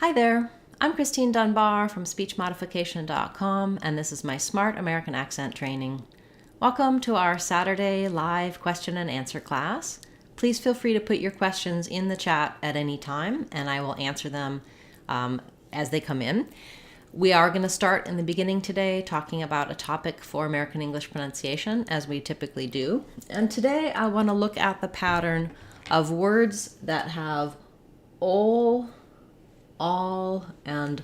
Hi there, I'm Christine Dunbar from SpeechModification.com, and this is my Smart American Accent training. Welcome to our Saturday live question and answer class. Please feel free to put your questions in the chat at any time, and I will answer them as they come in. We are going to start in the beginning today talking about a topic for American English pronunciation, as we typically do. And today I want to look at the pattern of words that have ol, all, and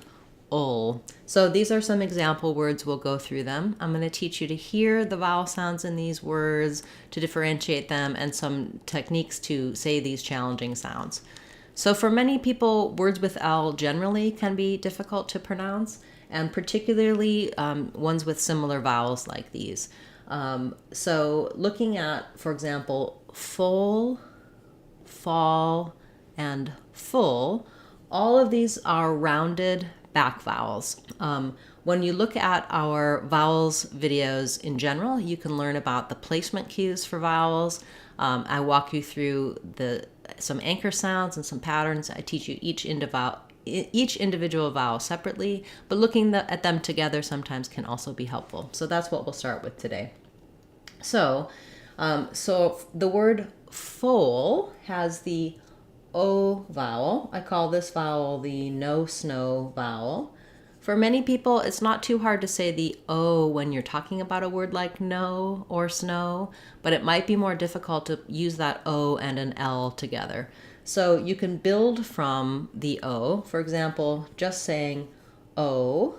ol. So these are some example words. We'll go through them. I'm going to teach you to hear the vowel sounds in these words, to differentiate them, and some techniques to say these challenging sounds. So for many people, words with L generally can be difficult to pronounce, and particularly ones with similar vowels like these. So looking at, for example, full, fall, and full, all of these are rounded back vowels. When you look at our vowels videos in general, you can learn about the placement cues for vowels. I walk you through some anchor sounds and some patterns. I teach you each individual vowel separately, but looking at them together sometimes can also be helpful. So that's what we'll start with today. So the word foal has the O vowel. I call this vowel the no snow vowel. For many people, it's not too hard to say the O when you're talking about a word like no or snow, but it might be more difficult to use that O and an L together. So you can build from the O. For example, just saying O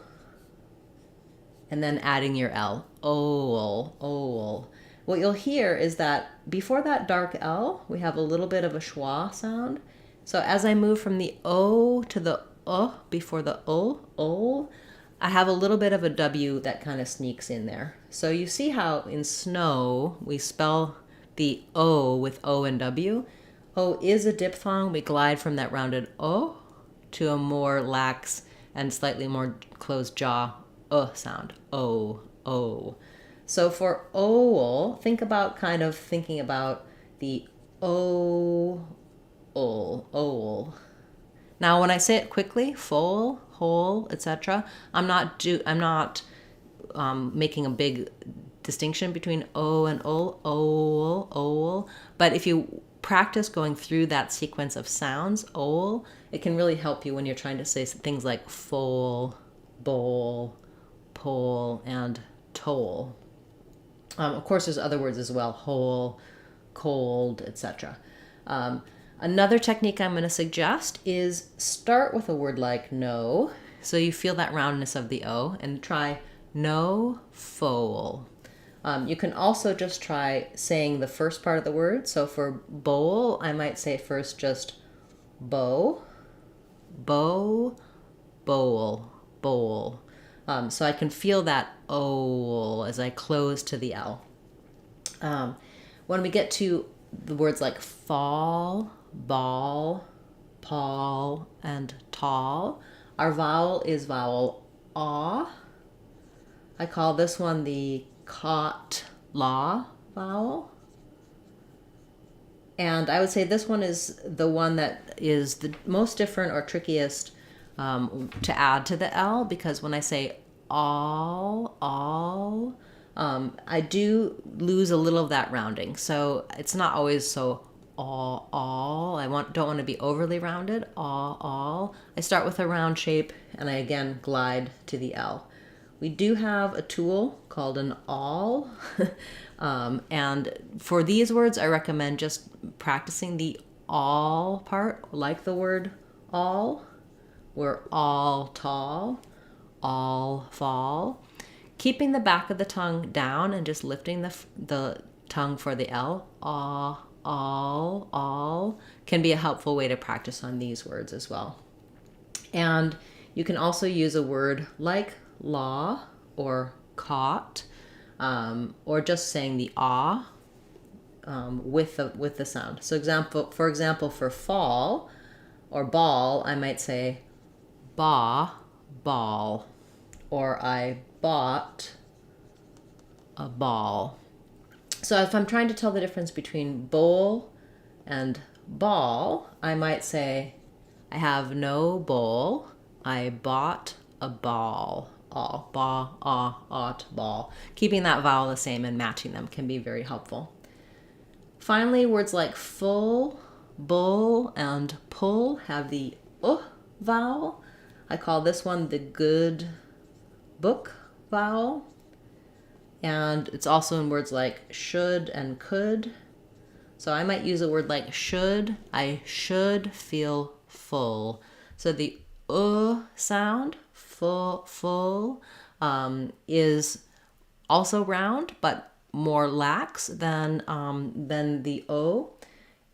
and then adding your L. Ol, ol. What you'll hear is that before that dark L, we have a little bit of a schwa sound. So as I move from the O to the before the ol, I have a little bit of a W that kind of sneaks in there. So you see how in snow, we spell the O with O and W. O is a diphthong. We glide from that rounded O to a more lax and slightly more closed jaw sound. O, O. So for ol, think about thinking about the o, ol. Now, when I say it quickly, full, whole, etc., I'm not making a big distinction between o and ol. But if you practice going through that sequence of sounds, ol, it can really help you when you're trying to say things like foal, bowl, pole, and toll. Of course, there's other words as well, whole, cold, etc. Another technique I'm going to suggest is start with a word like no, so you feel that roundness of the O, and try no foal. You can also just try saying the first part of the word. So for bowl, I might say first just bow, bowl, bowl. So I can feel that O as I close to the L. When we get to the words like fall, ball, paul, and tall, our vowel is vowel aw. I call this one the caught law vowel. And I would say this one is the one that is the most different or trickiest to add to the L, because when I say all, I do lose a little of that rounding. So it's not always so all. I don't want to be overly rounded. All. I start with a round shape and I again glide to the L. We do have a tool called an all. And for these words, I recommend just practicing the all part, like the word all. We're all tall, all fall. Keeping the back of the tongue down and just lifting the tongue for the L, all, can be a helpful way to practice on these words as well. And you can also use a word like law or caught, or just saying the ah with the sound. So for example, for fall or ball, I might say ball, or I bought a ball. So if I'm trying to tell the difference between bowl and ball, I might say I have no bowl, I bought a ball. All. Ba, ah, ought, ball. Keeping that vowel the same and matching them can be very helpful. Finally, words like full, bull, and pull have the vowel. I call this one the good book vowel. And it's also in words like should and could. So I might use a word like should. I should feel full. So the sound, full, is also round, but more lax than the o,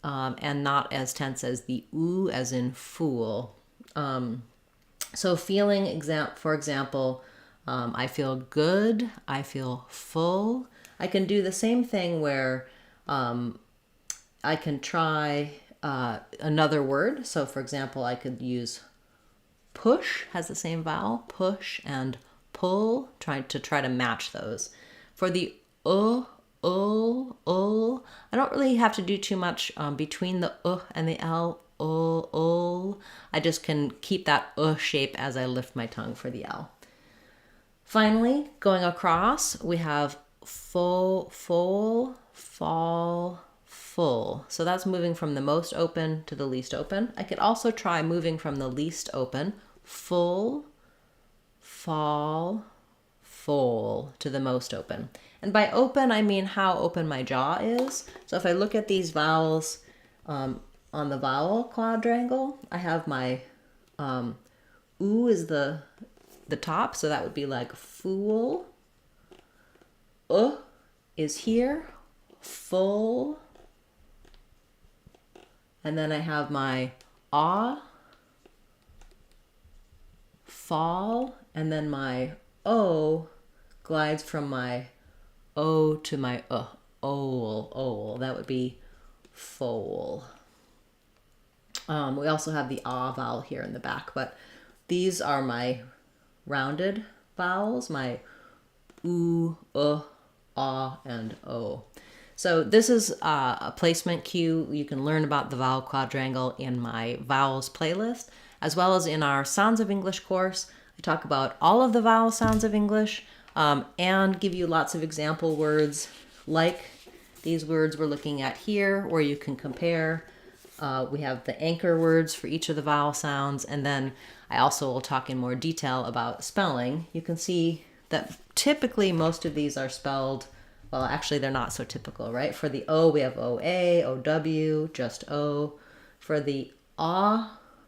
and not as tense as the oo, as in fool. So feeling, for example, I feel good, I feel full. I can do the same thing where I can try another word. So for example, I could use push, has the same vowel, push, and pull, try to match those. For the I don't really have to do too much between the and the l. I just can keep that shape as I lift my tongue for the l. Finally, going across, we have full, fall, full. So that's moving from the most open to the least open. I could also try moving from the least open, full, fall, full, to the most open. And by open, I mean how open my jaw is. So if I look at these vowels on the vowel quadrangle, I have my oo is the top, so that would be like fool. Is here, full. And then I have my fall, and then my o glides from my o to my ol. That would be foal. We also have the vowel here in the back, but these are my rounded vowels, my oo, and o. So this is a placement cue. You can learn about the vowel quadrangle in my vowels playlist, as well as in our Sounds of English course. I talk about all of the vowel sounds of English and give you lots of example words like these words we're looking at here, where you can compare. We have the anchor words for each of the vowel sounds, and then I also will talk in more detail about spelling. You can see that typically most of these are spelled, well, actually they're not so typical, right? For the O, we have OA, OW, just O. For the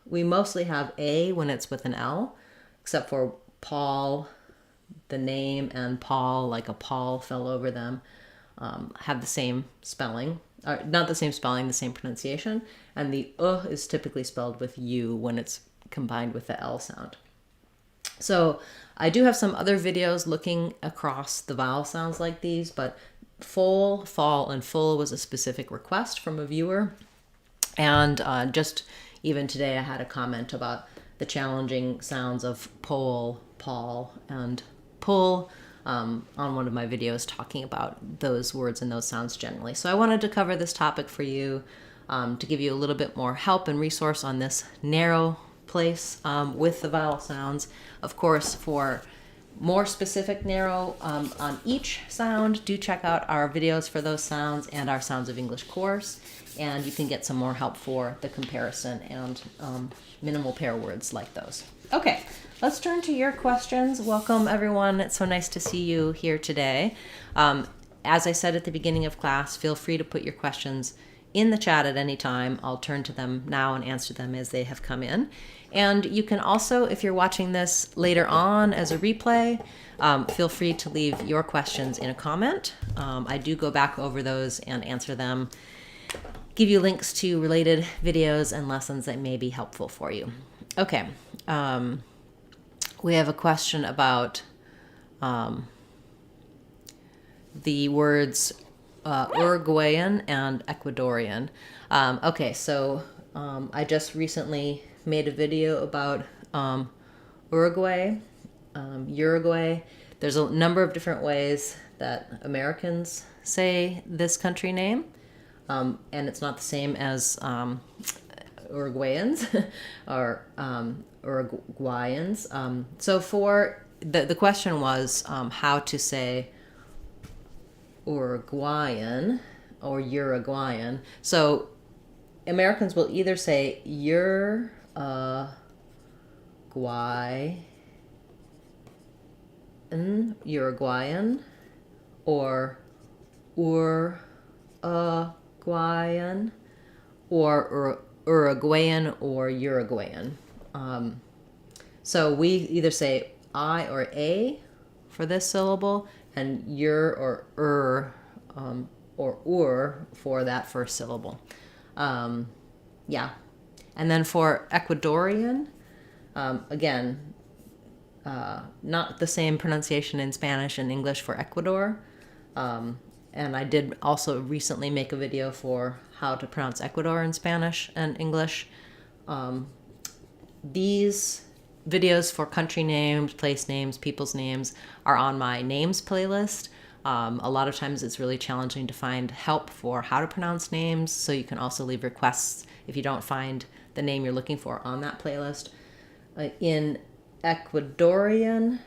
we mostly have A when it's with an L, except for Paul, the name, and Paul, like a pall fell over them, have the same spelling. Not the same spelling, the same pronunciation. And the is typically spelled with U when it's combined with the L sound. So I do have some other videos looking across the vowel sounds like these, but full, fall, and full was a specific request from a viewer. And just even today I had a comment about the challenging sounds of pole, paul, and pull on one of my videos talking about those words and those sounds generally. So I wanted to cover this topic for you to give you a little bit more help and resource on this narrow place with the vowel sounds. Of course, for more specific narrow on each sound, do check out our videos for those sounds and our Sounds of English course, and you can get some more help for the comparison and minimal pair words like those. Okay, let's turn to your questions. Welcome, everyone. It's so nice to see you here today. As I said at the beginning of class, feel free to put your questions in the chat at any time. I'll turn to them now and answer them as they have come in. And you can also, if you're watching this later on as a replay, feel free to leave your questions in a comment. I do go back over those and answer them, give you links to related videos and lessons that may be helpful for you. Okay, we have a question about the words Uruguayan and Ecuadorian. Okay, so I just recently made a video about Uruguay. There's a number of different ways that Americans say this country name, and it's not the same as Uruguayans or Uruguayans. So for the question was how to say Uruguayan or Uruguayan. So Americans will either say Uruguayan, or Uruguayan, or Uruguayan or Uruguayan. So we either say I or A for this syllable, and ur or for that first syllable. Yeah. And then for Ecuadorian, again, not the same pronunciation in Spanish and English for Ecuador. And I did also recently make a video for how to pronounce Ecuador in Spanish and English. These videos for country names, place names, people's names are on my names playlist. A lot of times it's really challenging to find help for how to pronounce names, so you can also leave requests if you don't find the name you're looking for on that playlist. In Ecuadorian,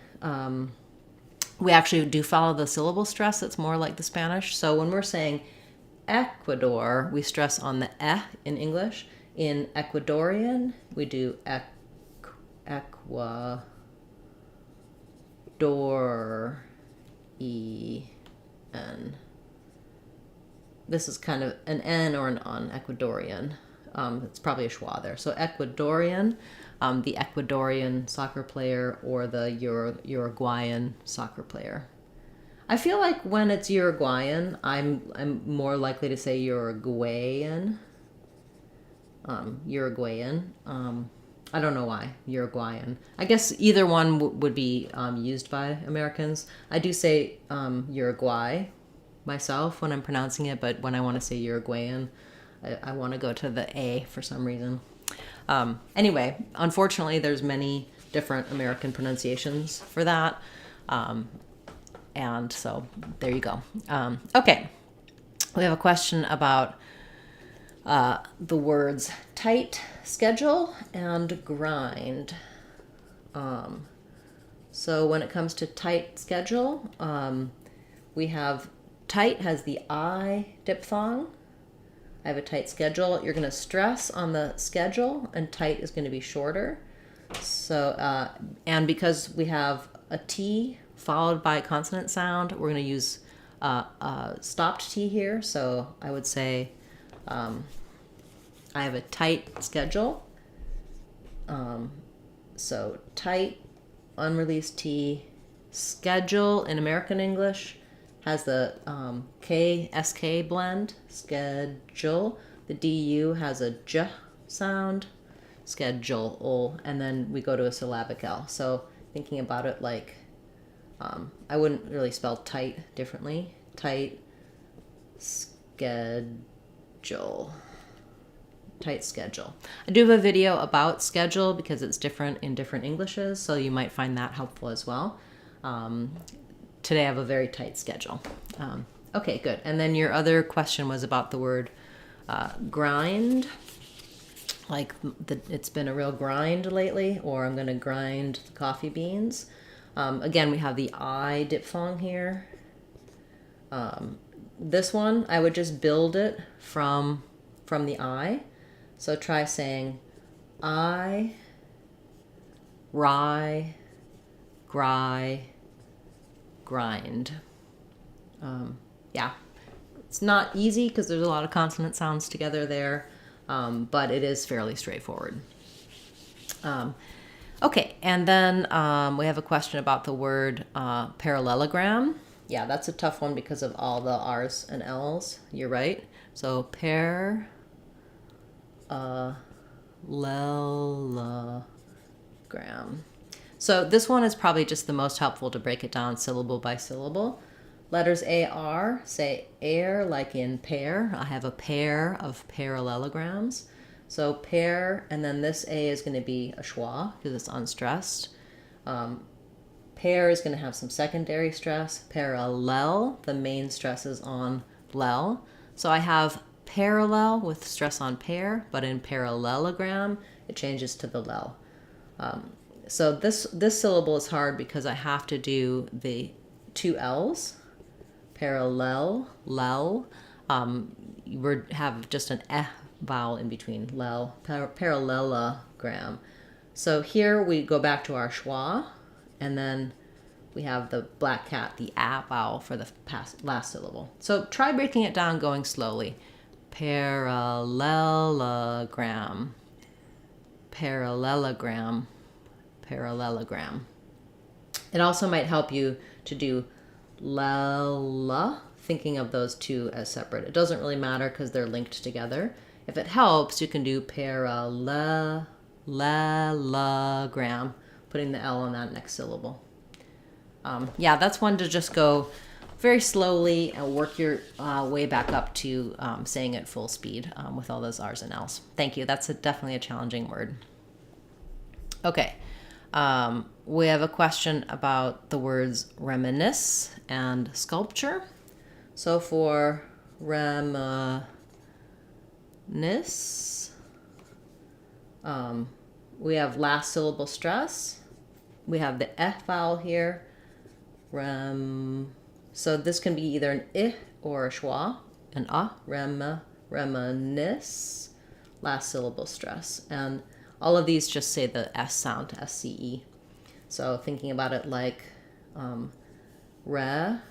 we actually do follow the syllable stress. It's more like the Spanish. So when we're saying Ecuador, we stress on the eh in English. In Ecuadorian, we do Ecuador. E-N. This is kind of an N or an on, Ecuadorian. It's probably a schwa there. So Ecuadorian, the Ecuadorian soccer player, or the Uruguayan soccer player. I feel like when it's Uruguayan, I'm more likely to say Uruguayan. Uruguayan. I don't know why, Uruguayan. I guess either one would be used by Americans. I do say Uruguay myself when I'm pronouncing it, but when I want to say Uruguayan, I want to go to the A for some reason. Anyway, unfortunately, there's many different American pronunciations for that. And so there you go. Okay, we have a question about the words tight schedule and grind. So when it comes to tight schedule, we have tight has the I diphthong. I have a tight schedule. You're going to stress on the schedule, and tight is going to be shorter. So, and because we have a T followed by a consonant sound, we're going to use stopped T here. So I would say I have a tight schedule. So tight, unreleased T, schedule in American English has the K-SK blend, schedule. The DU has a J sound, schedule, and then we go to a syllabic L. So thinking about it like, I wouldn't really spell tight differently. Tight, schedule. Tight schedule. I do have a video about schedule because it's different in different Englishes, so you might find that helpful as well. Today I have a very tight schedule. Okay, good. And then your other question was about the word grind, like it's been a real grind lately, or I'm going to grind the coffee beans. Again, we have the I diphthong here. This one, I would just build it from the I. So try saying I, rye, gry, grind. Yeah, it's not easy because there's a lot of consonant sounds together there, but it is fairly straightforward. Okay, and then we have a question about the word parallelogram. Yeah, that's a tough one because of all the R's and L's. You're right. So parallelogram. So this one is probably just the most helpful to break it down syllable by syllable. Letters A-R, say air like in pair. I have a pair of parallelograms. So pair, and then this A is going to be a schwa because it's unstressed. Pair is going to have some secondary stress. Parallel, the main stress is on lel. So I have parallel with stress on pair, but in parallelogram, it changes to the lel. So this syllable is hard because I have to do the two L's, parallel, lel. We have just an eh vowel in between, lel, parallelogram. So here we go back to our schwa, and then we have the black cat, the a vowel for the last syllable. So try breaking it down going slowly. Parallelogram, parallelogram, parallelogram. It also might help you to do lela, thinking of those two as separate. It doesn't really matter because they're linked together. If it helps, you can do parallelogram, putting the L on that next syllable. Yeah, that's one to just go very slowly and work your way back up to saying it full speed with all those R's and L's. Thank you. That's definitely a challenging word. Okay. We have a question about the words reminisce and sculpture. So for reminisce, we have last syllable stress. We have the F vowel here. So this can be either an I or a schwa, an a, reminisce, last syllable stress. And all of these just say the S sound, S-C-E. So thinking about it like reminisce,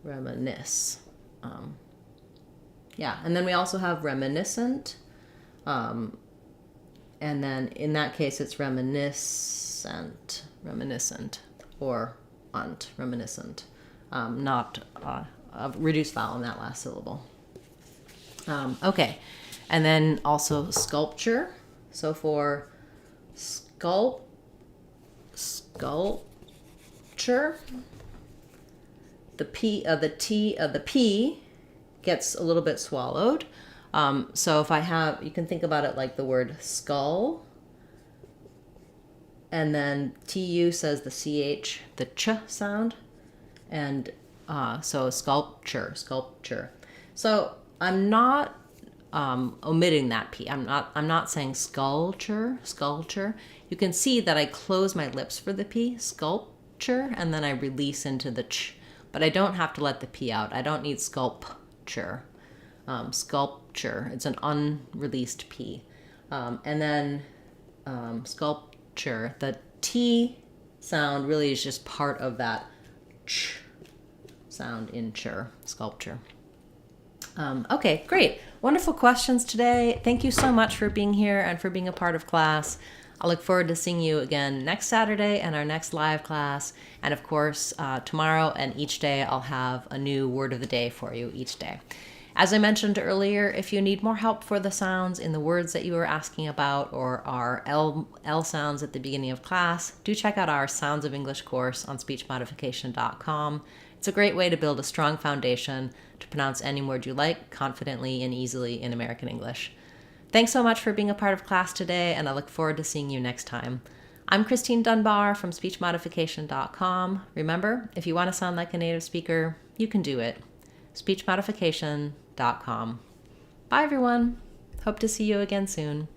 reminisce. Yeah, and then we also have reminiscent. And then in that case, it's reminiscent, or reminiscent. Not a reduced vowel in that last syllable. Okay, and then also sculpture. So for sculpture, the T of the P gets a little bit swallowed. So if I have, you can think about it like the word skull, and then TU says the CH, the ch sound, and so sculpture. So I'm not omitting that P. I'm not saying sculpture. You can see that I close my lips for the P, sculpture, and then I release into the ch, but I don't have to let the P out. I don't need sculpture. Sculpture, it's an unreleased P. And then sculpture, the T sound really is just part of that ch sound in chur, sculpture. Okay, great. Wonderful questions today. Thank you so much for being here and for being a part of class. I look forward to seeing you again next Saturday in our next live class. And of course, tomorrow and each day I'll have a new word of the day for you each day. As I mentioned earlier, if you need more help for the sounds in the words that you were asking about or our L sounds at the beginning of class, do check out our Sounds of English course on speechmodification.com. It's a great way to build a strong foundation to pronounce any word you like confidently and easily in American English. Thanks so much for being a part of class today, and I look forward to seeing you next time. I'm Christine Dunbar from speechmodification.com. Remember, if you want to sound like a native speaker, you can do it. speechmodification.com. Bye, everyone. Hope to see you again soon.